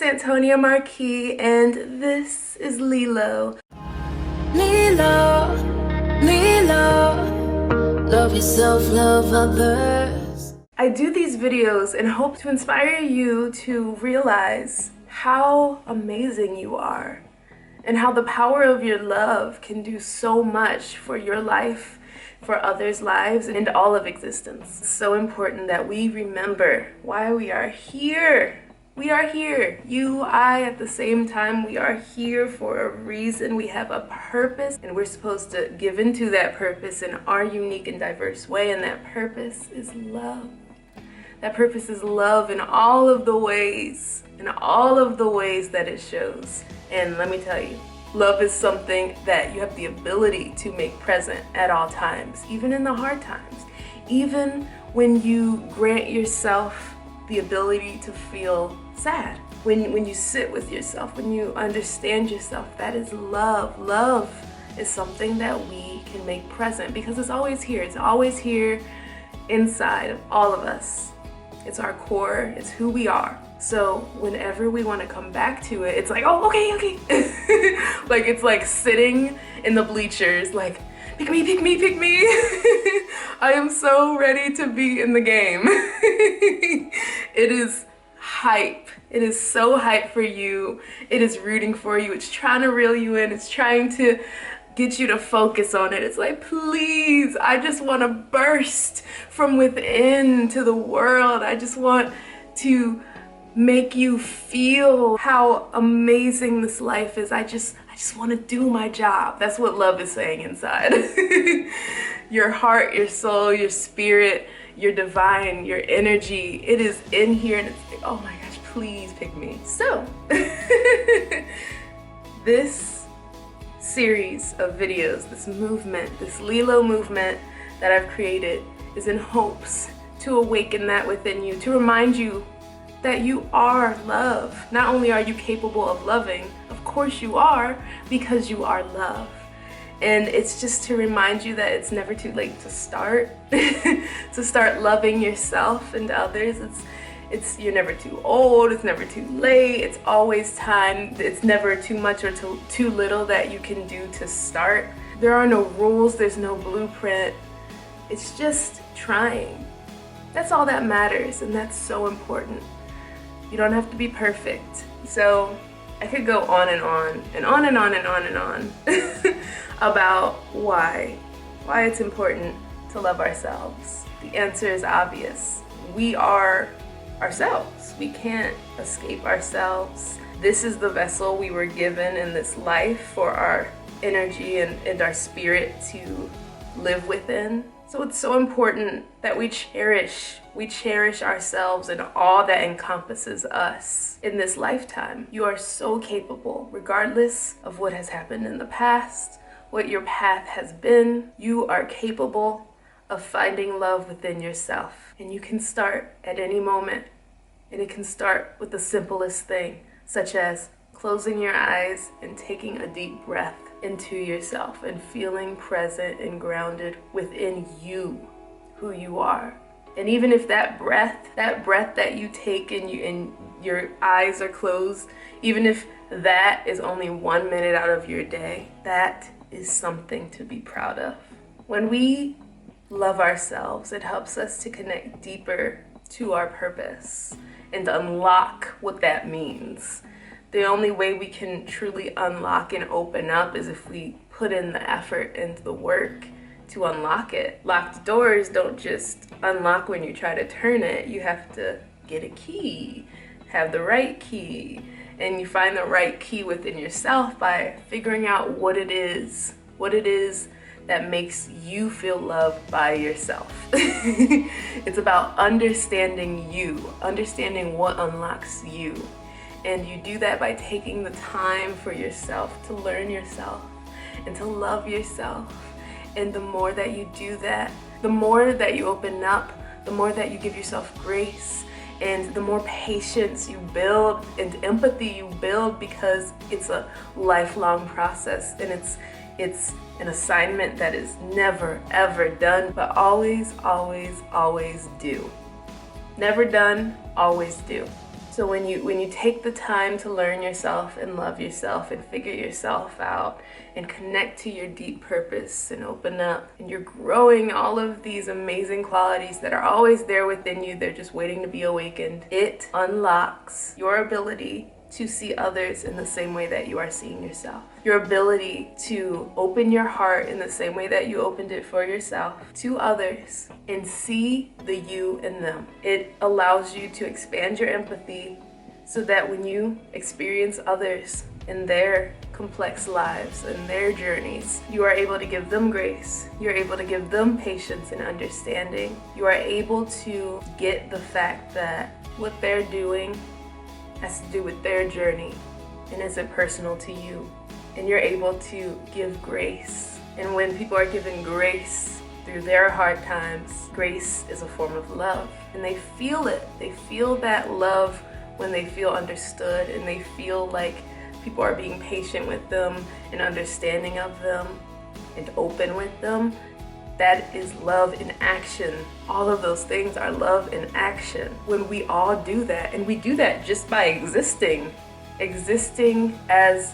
it's Antonia Marquis, and this is LYLO. LYLO, LYLO, love yourself, love others. I do these videos in hope to inspire you to realize how amazing you are and how the power of your love can do so much for your life, for others' lives, and all of existence. It's so important that we remember why we are here. We are here, you, I, at the same time. We are here for a reason. We have a purpose, and we're supposed to give into that purpose in our unique and diverse way, and that purpose is love. That purpose is love in all of the ways, that it shows. And let me tell you, love is something that you have the ability to make present at all times, even in the hard times. Even when you grant yourself the ability to feel sad. When you sit with yourself, when you understand yourself, that is love. Love is something that we can make present because it's always here. It's always here inside of all of us. It's our core, it's who we are. So whenever we want to come back to it, it's like, oh, okay. Like it's like sitting in the bleachers, like, pick me. I am so ready to be in the game. It is hype. It is so hype for you. It is rooting for you. It's trying to reel you in. It's trying to get you to focus on it. It's like, please, I just want to burst from within to the world. I just want to make you feel how amazing this life is. I just want to do my job. That's what love is saying inside. Your heart, your soul, your spirit, your divine, your energy, it is in here, and it's like, oh my gosh, please pick me. So this series of videos, this movement, this LYLO movement that I've created is in hopes to awaken that within you, to remind you that you are love. Not only are you capable of loving, of course you are, because you are love. And it's just to remind you that it's never too late to start, to start loving yourself and others. You're never too old, it's never too late, it's always time. It's never too much or too little that you can do to start. There are no rules, there's no blueprint. It's just trying. That's all that matters, and that's so important. You don't have to be perfect. So I could go on and on and on and on and on and on about why it's important to love ourselves. The answer is obvious. We are ourselves. We can't escape ourselves. This is the vessel we were given in this life for our energy and our spirit to live within. So it's so important that we cherish ourselves and all that encompasses us in this lifetime. You are so capable, regardless of what has happened in the past, what your path has been. You are capable of finding love within yourself. And you can start at any moment. And it can start with the simplest thing, such as closing your eyes and taking a deep breath into yourself and feeling present and grounded within you, who you are. And even if that breath that you take and your eyes are closed, even if that is only 1 minute out of your day, that is something to be proud of. When we love ourselves, it helps us to connect deeper to our purpose and unlock what that means. The only way we can truly unlock and open up is if we put in the effort and the work to unlock it. Locked doors don't just unlock when you try to turn it. You have to get a key, have the right key, and you find the right key within yourself by figuring out what it is that makes you feel loved by yourself. It's about understanding you, understanding what unlocks you. And you do that by taking the time for yourself to learn yourself and to love yourself. And the more that you do that, the more that you open up, the more that you give yourself grace, and the more patience you build and empathy you build, because it's a lifelong process, and it's an assignment that is never ever done, but always do. Never done, always do. So when you take the time to learn yourself and love yourself and figure yourself out and connect to your deep purpose and open up, and you're growing all of these amazing qualities that are always there within you, they're just waiting to be awakened, it unlocks your ability to see others in the same way that you are seeing yourself. Your ability to open your heart in the same way that you opened it for yourself to others and see the you in them. It allows you to expand your empathy so that when you experience others in their complex lives and their journeys, you are able to give them grace. You're able to give them patience and understanding. You are able to get the fact that what they're doing has to do with their journey and isn't personal to you. And you're able to give grace. And when people are given grace through their hard times, grace is a form of love. And they feel it. They feel that love when they feel understood, and they feel like people are being patient with them and understanding of them and open with them. That is love in action. All of those things are love in action. When we all do that, and we do that just by existing as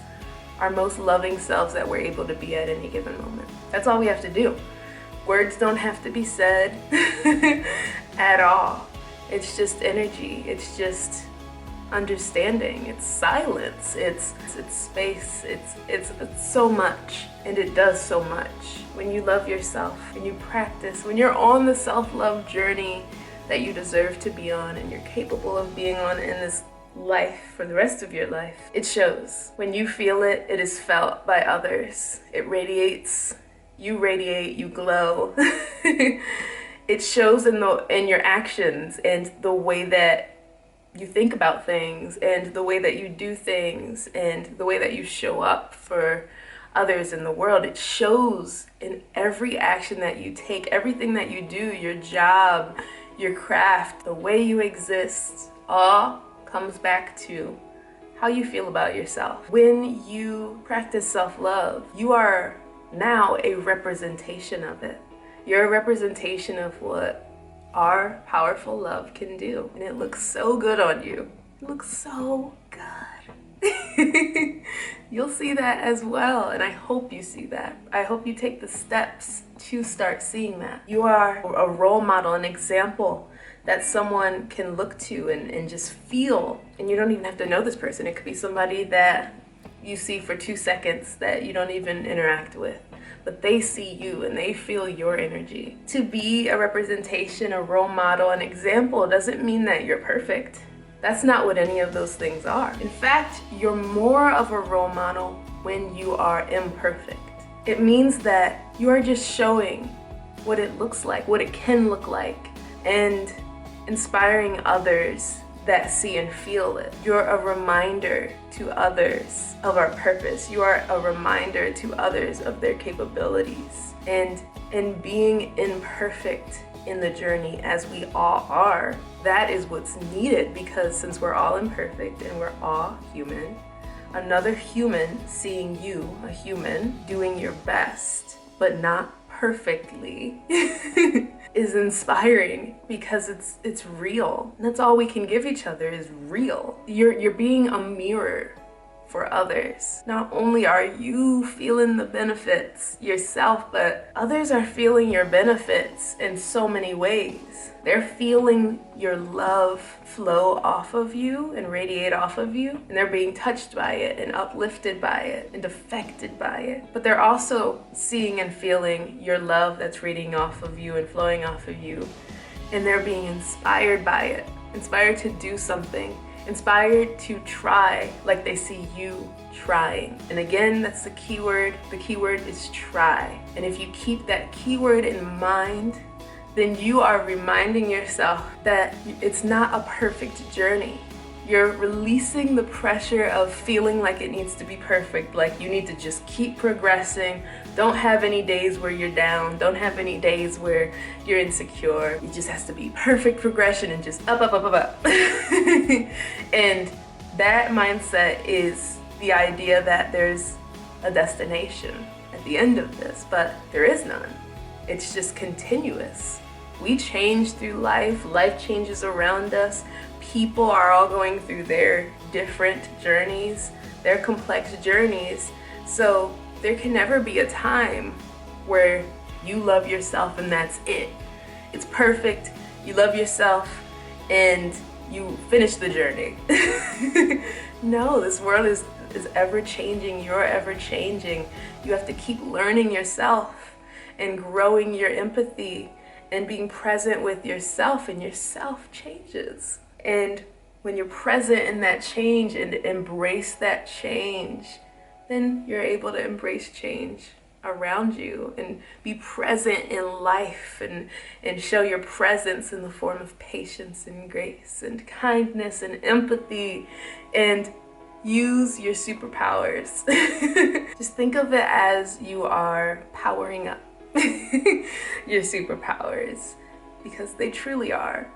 our most loving selves that we're able to be at any given moment. That's all we have to do. Words don't have to be said at all. It's just energy. It's just understanding. It's silence. It's space. It's so much, and it does so much. When you love yourself, when you practice, when you're on the self-love journey that you deserve to be on and you're capable of being on in this life for the rest of your life, it shows. When you feel it, it is felt by others. It radiates. You radiate. You glow. It shows in your actions and the way that you think about things and the way that you do things and the way that you show up for others in the world. It shows in every action that you take, everything that you do, your job, your craft, the way you exist, all comes back to how you feel about yourself. When you practice self-love, you are now a representation of it. You're a representation of what our powerful love can do. And it looks so good on you. It looks so good. You'll see that as well, and I hope you see that. I hope you take the steps to start seeing that. You are a role model, an example that someone can look to and just feel. And you don't even have to know this person. It could be somebody that you see for 2 seconds that you don't even interact with, but they see you and they feel your energy. To be a representation, a role model, an example doesn't mean that you're perfect. That's not what any of those things are. In fact, you're more of a role model when you are imperfect. It means that you are just showing what it looks like, what it can look like, and inspiring others that see and feel it. You're a reminder to others of our purpose. You are a reminder to others of their capabilities. And in being imperfect in the journey, as we all are, that is what's needed, because since we're all imperfect and we're all human, another human seeing you, a human, doing your best, but not perfectly, is inspiring, because it's real. And that's all we can give each other, is real. You're being a mirror for others. Not only are you feeling the benefits yourself, but others are feeling your benefits in so many ways. They're feeling your love flow off of you and radiate off of you, and they're being touched by it and uplifted by it and affected by it. But they're also seeing and feeling your love that's radiating off of you and flowing off of you, and they're being inspired by it, inspired to do something, inspired to try like they see you trying. And again, that's the key word. The key word is try. And if you keep that keyword in mind, then you are reminding yourself that it's not a perfect journey. You're releasing the pressure of feeling like it needs to be perfect, like you need to just keep progressing. Don't have any days where you're down. Don't have any days where you're insecure. It just has to be perfect progression and just up, up, up, up, up. And that mindset is the idea that there's a destination at the end of this, but there is none. It's just continuous. We change through life. Life changes around us. people are all going through their different journeys, their complex journeys. So there can never be a time where you love yourself and that's it. It's perfect. You love yourself and you finish the journey. No, this world is ever changing. You're ever changing. You have to keep learning yourself and growing your empathy and being present with yourself, and yourself changes. And when you're present in that change and embrace that change, then you're able to embrace change around you and be present in life and show your presence in the form of patience and grace and kindness and empathy, and use your superpowers. Just think of it as you are powering up your superpowers, because they truly are.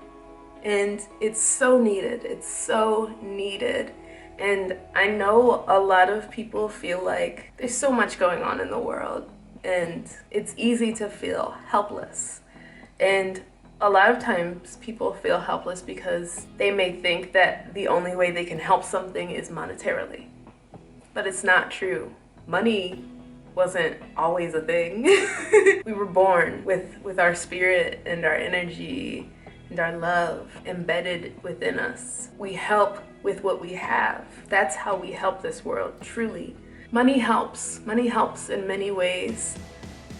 And it's so needed. It's so needed. And I know a lot of people feel like there's so much going on in the world and it's easy to feel helpless. And a lot of times people feel helpless because they may think that the only way they can help something is monetarily. But it's not true. Money wasn't always a thing. We were born with our spirit and our energy and our love embedded within us. We help with what we have. That's how we help this world, truly. Money helps. Money helps in many ways,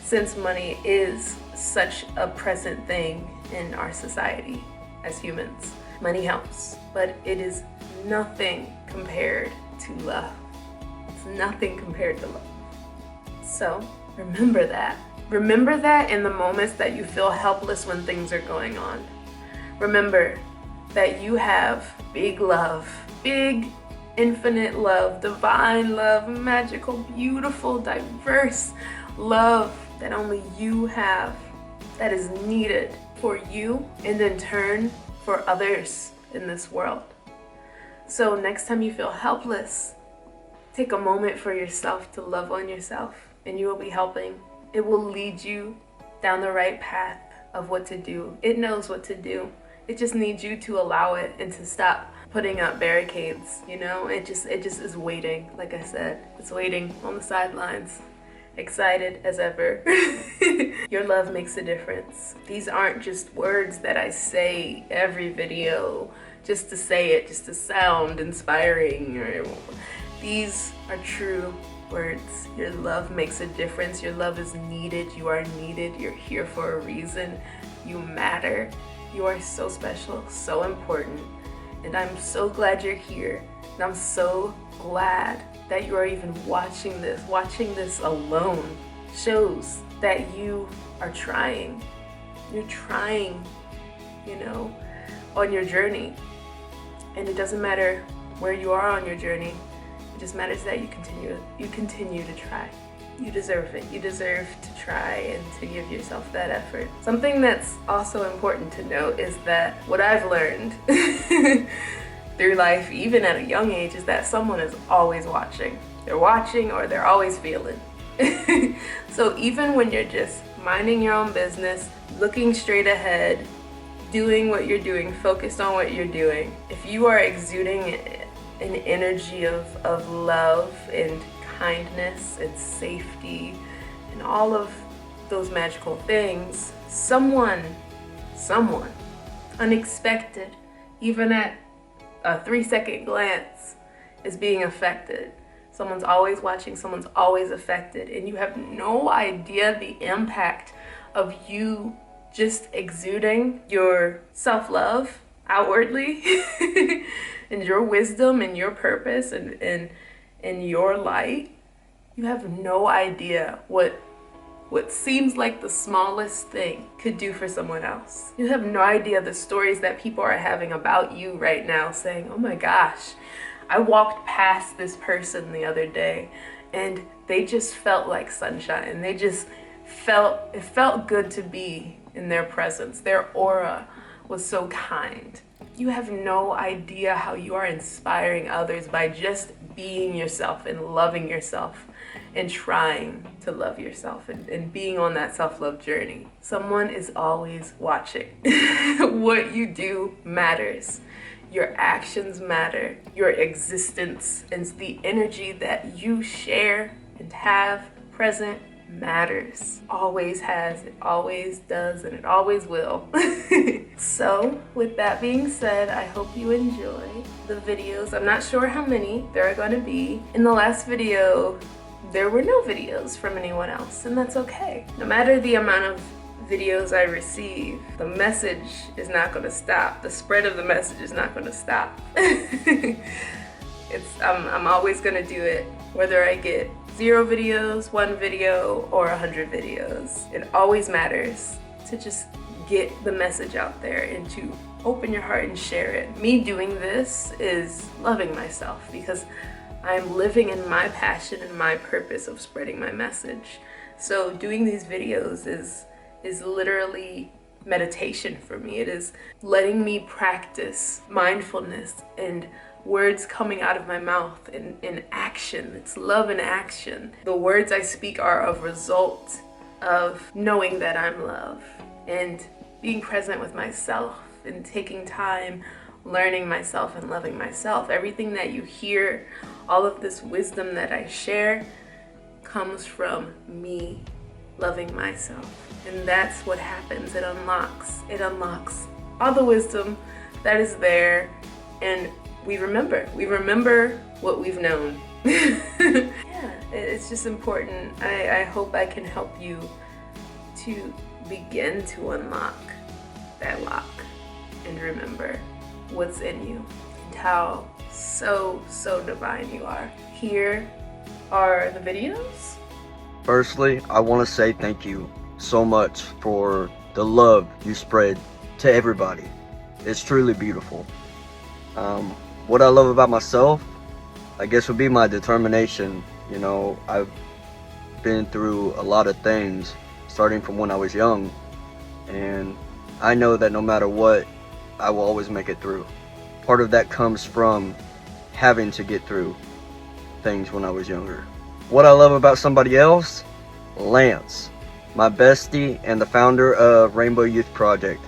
since money is such a present thing in our society as humans. Money helps, but it is nothing compared to love. It's nothing compared to love. So remember that. Remember that in the moments that you feel helpless when things are going on. Remember that you have big love, big, infinite love, divine love, magical, beautiful, diverse love that only you have, that is needed for you and in turn for others in this world. So next time you feel helpless, take a moment for yourself to love on yourself, and you will be helping. It will lead you down the right path of what to do. It knows what to do. It just needs you to allow it and to stop putting up barricades, you know? It just is waiting, like I said. It's waiting on the sidelines, excited as ever. Your love makes a difference. These aren't just words that I say every video just to say it, just to sound inspiring. These are true words. Your love makes a difference. Your love is needed. You are needed. You're here for a reason. You matter. You are so special, so important. And I'm so glad you're here. And I'm so glad that you are even watching this. Watching this alone shows that you are trying. You're trying, you know, on your journey. And it doesn't matter where you are on your journey. It just matters that you continue to try. You deserve it. You deserve to try and to give yourself that effort. Something that's also important to note is that what I've learned through life, even at a young age, is that someone is always watching. They're watching or they're always feeling. So even when you're just minding your own business, looking straight ahead, doing what you're doing, focused on what you're doing, if you are exuding an energy of love and kindness and safety and all of those magical things, someone unexpected, even at a 3-second glance, is being affected. Someone's always watching, someone's always affected, and you have no idea the impact of you just exuding your self-love outwardly and your wisdom and your purpose and your light. You have no idea what seems like the smallest thing could do for someone else. You have no idea the stories that people are having about you right now, saying, oh my gosh, I walked past this person the other day and they just felt like sunshine. They just it felt good to be in their presence. Their aura was so kind. You have no idea how you are inspiring others by just being yourself and loving yourself and trying to love yourself and being on that self-love journey. Someone is always watching. What you do matters. Your actions matter. Your existence and the energy that you share and have present matters. Always has, it always does, and it always will. So with that being said, I hope you enjoy the videos. I'm not sure how many there are going to be. In the last video, there were no videos from anyone else, and that's okay. No matter the amount of videos I receive, the message is not going to stop. The spread of the message is not going to stop. I'm always going to do it, whether I get 0 videos, 1 video, or 100 videos. It always matters to just get the message out there and to open your heart and share it. Me doing this is loving myself because I'm living in my passion and my purpose of spreading my message. So doing these videos is literally meditation for me. It is letting me practice mindfulness and words coming out of my mouth in action. It's love in action. The words I speak are a result of knowing that I'm love and being present with myself and taking time learning myself and loving myself. Everything that you hear, all of this wisdom that I share comes from me loving myself. And that's what happens. It unlocks all the wisdom that is there, and we remember what we've known. Yeah, it's just important. I hope I can help you to begin to unlock that lock and remember what's in you and how so divine you are. Here are the videos. Firstly, I want to say thank you so much for the love you spread to everybody. It's truly beautiful. What I love about myself, I guess, would be my determination. You know, I've been through a lot of things starting from when I was young, and I know that no matter what, I will always make it through. Part of that comes from having to get through things when I was younger. What I love about somebody else, Lance, my bestie and the founder of Rainbow Youth Project.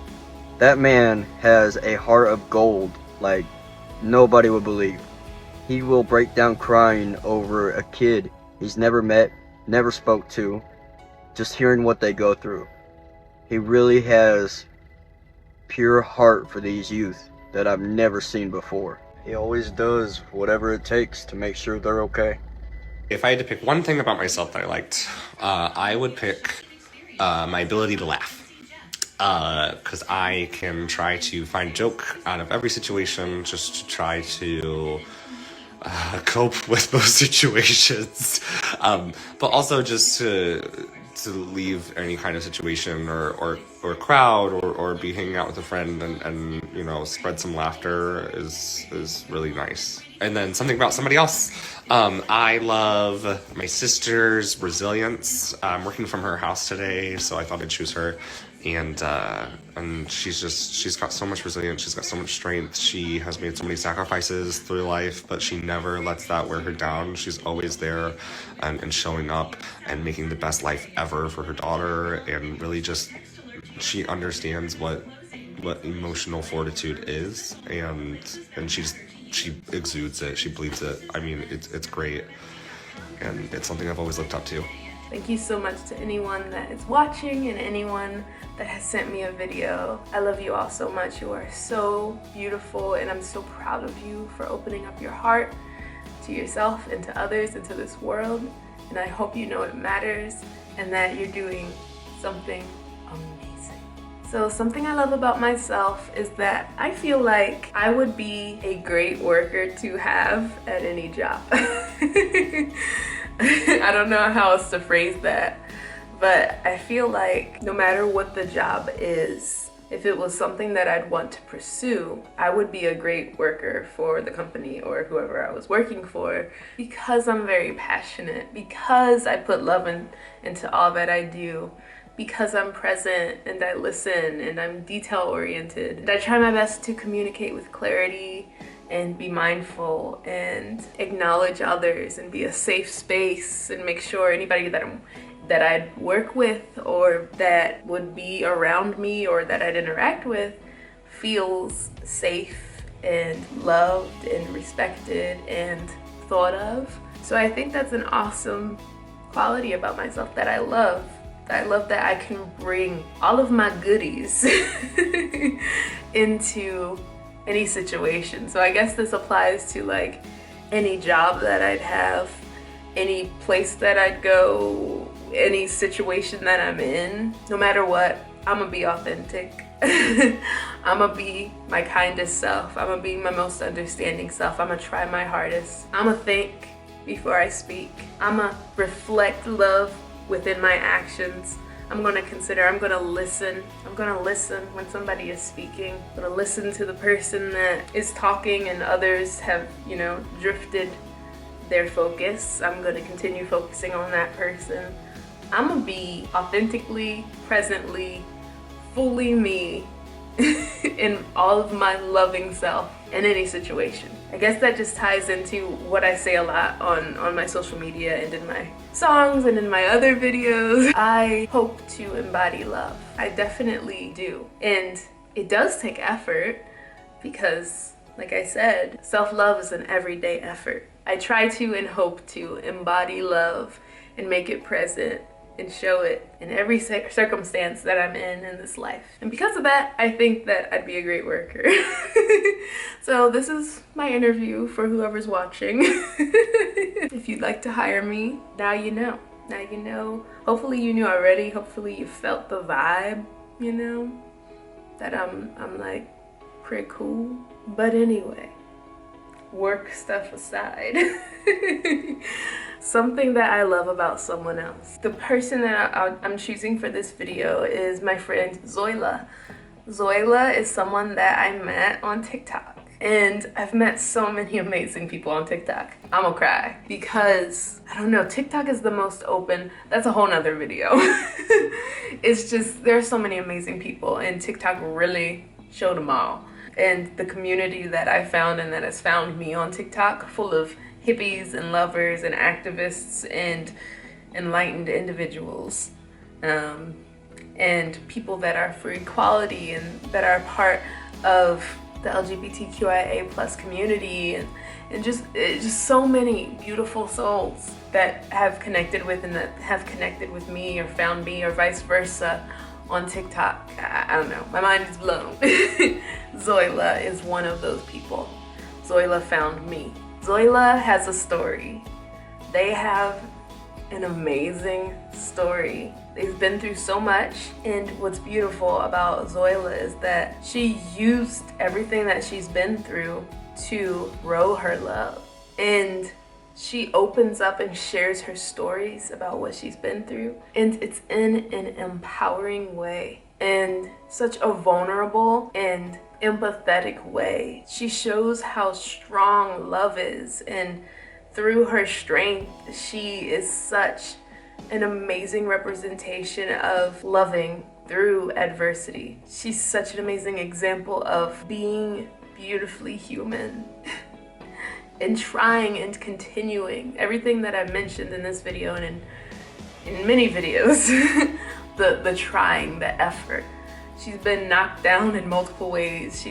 That man has a heart of gold like nobody would believe. He will break down crying over a kid he's never met, never spoke to, just hearing what they go through. He really has pure heart for these youth that I've never seen before. He always does whatever it takes to make sure they're okay. If I had to pick one thing about myself that I liked, I would pick my ability to laugh. Because I can try to find a joke out of every situation just to try to cope with those situations. But also just to leave any kind of situation or crowd or be hanging out with a friend and you know, spread some laughter is really nice. And then something about somebody else. I love my sister's resilience. I'm working from her house today, so I thought I'd choose her. And she's got so much resilience. She's got so much strength. She has made so many sacrifices through life, but she never lets that wear her down. She's always there and showing up and making the best life ever for her daughter. And really just, she understands what emotional fortitude is, and she exudes it. She bleeds it. I mean, it's great, and it's something I've always looked up to. Thank you so much to anyone that is watching and anyone that has sent me a video. I love you all so much. You are so beautiful, and I'm so proud of you for opening up your heart to yourself and to others and to this world. And I hope you know it matters and that you're doing something amazing. So something I love about myself is that I feel like I would be a great worker to have at any job. I don't know how else to phrase that, but I feel like no matter what the job is, if it was something that I'd want to pursue, I would be a great worker for the company or whoever I was working for, because I'm very passionate, because I put love into all that I do, because I'm present and I listen and I'm detail oriented. And I try my best to communicate with clarity and be mindful and acknowledge others and be a safe space and make sure anybody that I'd work with or that would be around me or that I'd interact with feels safe and loved and respected and thought of. So I think that's an awesome quality about myself that I love. I love that I can bring all of my goodies into any situation. So I guess this applies to like any job that I'd have, any place that I'd go, any situation that I'm in. No matter what, I'm gonna be authentic. I'm gonna be my kindest self. I'm gonna be my most understanding self. I'm gonna try my hardest. I'm gonna think before I speak. I'm gonna reflect love within my actions. I'm gonna consider, I'm gonna listen. I'm gonna listen when somebody is speaking. I'm gonna listen to the person that is talking and others have, you know, drifted their focus. I'm gonna continue focusing on that person. I'm gonna be authentically, presently, fully me in all of my loving self in any situation. I guess that just ties into what I say a lot on my social media and in my songs and in my other videos. I hope to embody love. I definitely do. And it does take effort because, like I said, self-love is an everyday effort. I try to and hope to embody love and make it present and show it in every circumstance that I'm in this life. And because of that, I think that I'd be a great worker. So this is my interview for whoever's watching. If you'd like to hire me, now you know. Now you know. Hopefully you knew already. Hopefully you felt the vibe, you know, that I'm like pretty cool. But anyway, work stuff aside. Something that I love about someone else. The person that I'm choosing for this video is my friend LYLO. LYLO is someone that I met on TikTok. And I've met so many amazing people on TikTok. I'm gonna cry because, I don't know, TikTok is the most open. That's a whole nother video. It's just, there are so many amazing people and TikTok really showed them all. And the community that I found and that has found me on TikTok, full of hippies and lovers and activists and enlightened individuals, and people that are for equality and that are part of the LGBTQIA plus community, and just so many beautiful souls that have connected with and that have connected with me or found me or vice versa on TikTok. I don't know, my mind is blown. LYLO is one of those people. LYLO found me. LYLO has a story. They have an amazing story. They've been through so much, and what's beautiful about LYLO is that she used everything that she's been through to grow her love. And she opens up and shares her stories about what she's been through, and it's in an empowering way and such a vulnerable and empathetic way. She shows how strong love is, and through her strength, she is such an amazing representation of loving through adversity. She's such an amazing example of being beautifully human and trying and continuing everything that I've mentioned in this video and in many videos. the trying, the effort. She's been knocked down in multiple ways.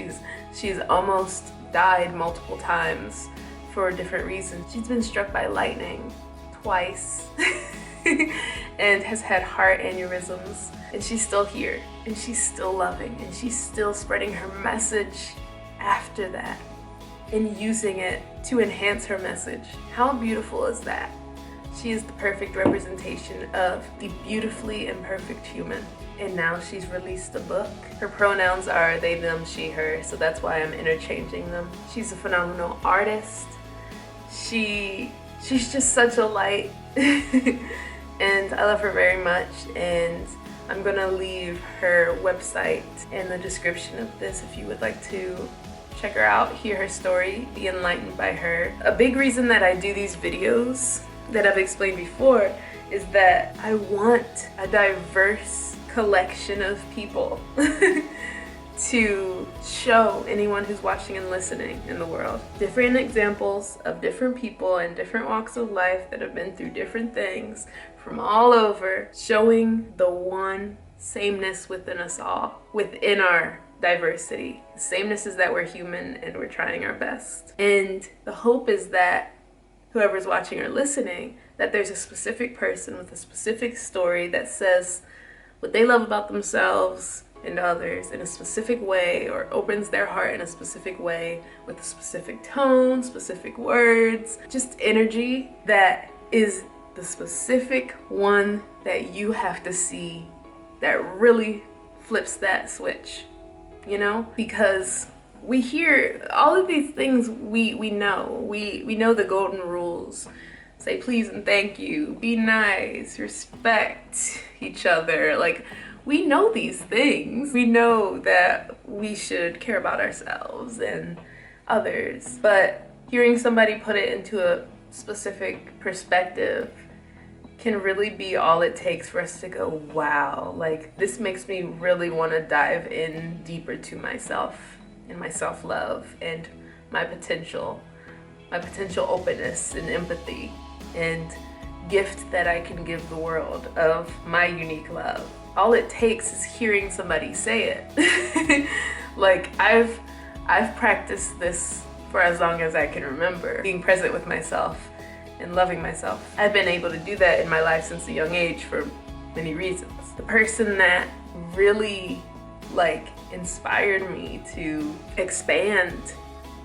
She's almost died multiple times for different reasons. She's been struck by lightning twice and has had heart aneurysms, and she's still here, and she's still loving, and she's still spreading her message after that and using it to enhance her message. How beautiful is that? She is the perfect representation of the beautifully imperfect human. And now she's released a book. Her pronouns are they, them, she, her, so that's why I'm interchanging them. She's a phenomenal artist. She's just such a light. And I love her very much, and I'm gonna leave her website in the description of this if you would like to check her out, hear her story, be enlightened by her. A big reason that I do these videos that I've explained before is that I want a diverse collection of people to show anyone who's watching and listening in the world. Different examples of different people in different walks of life that have been through different things from all over, showing the one sameness within us all, within our diversity. The sameness is that we're human and we're trying our best. And the hope is that whoever's watching or listening, that there's a specific person with a specific story that says what they love about themselves and others in a specific way, or opens their heart in a specific way with a specific tone, specific words, just energy that is the specific one that you have to see that really flips that switch, you know? Because we hear all of these things, we know. We know the golden rules. Say please and thank you, be nice, respect each other. Like, we know these things. We know that we should care about ourselves and others. But hearing somebody put it into a specific perspective can really be all it takes for us to go, wow, like this makes me really want to dive in deeper to myself and my self-love and my potential openness and empathy and gift that I can give the world of my unique love. All it takes is hearing somebody say it. Like I've practiced this for as long as I can remember, being present with myself and loving myself. I've been able to do that in my life since a young age for many reasons. The person that really inspired me to expand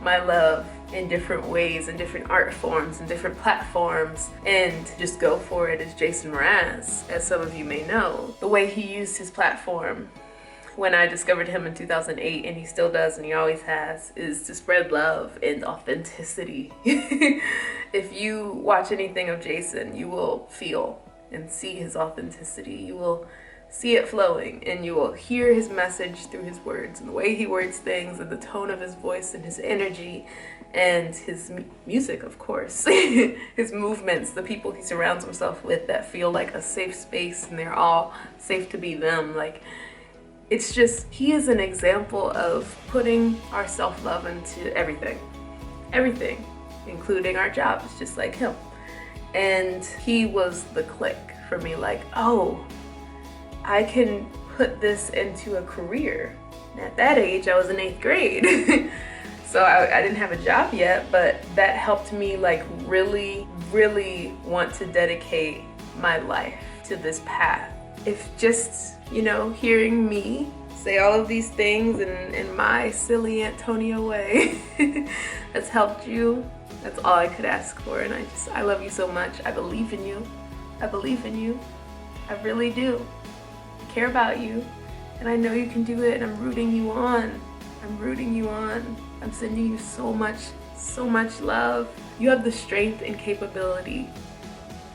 my love in different ways, in different art forms, in different platforms, and just go for it is Jason Mraz, as some of you may know. The way he used his platform when I discovered him in 2008, and he still does and he always has, is to spread love and authenticity. If you watch anything of Jason, you will feel and see his authenticity. You will see it flowing, and you will hear his message through his words and the way he words things and the tone of his voice and his energy and his music, of course. His movements, the people he surrounds himself with that feel like a safe space and they're all safe to be them. Like, it's just, he is an example of putting our self-love into everything, including our jobs, just like him. And he was the click for me, like, oh, I can put this into a career. And at that age, I was in 8th grade. So I didn't have a job yet, but that helped me really want to dedicate my life to this path. If just, hearing me say all of these things in my silly Antonia way has helped you, that's all I could ask for. And I love you so much. I believe in you. I really do. I care about you, and I know you can do it, and I'm rooting you on. I'm sending you so much love. You have the strength and capability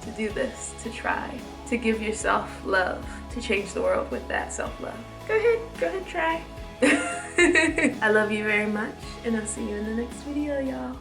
to do this, to try, to give yourself love, to change the world with that self-love. Go ahead, try. I love you very much, and I'll see you in the next video, y'all.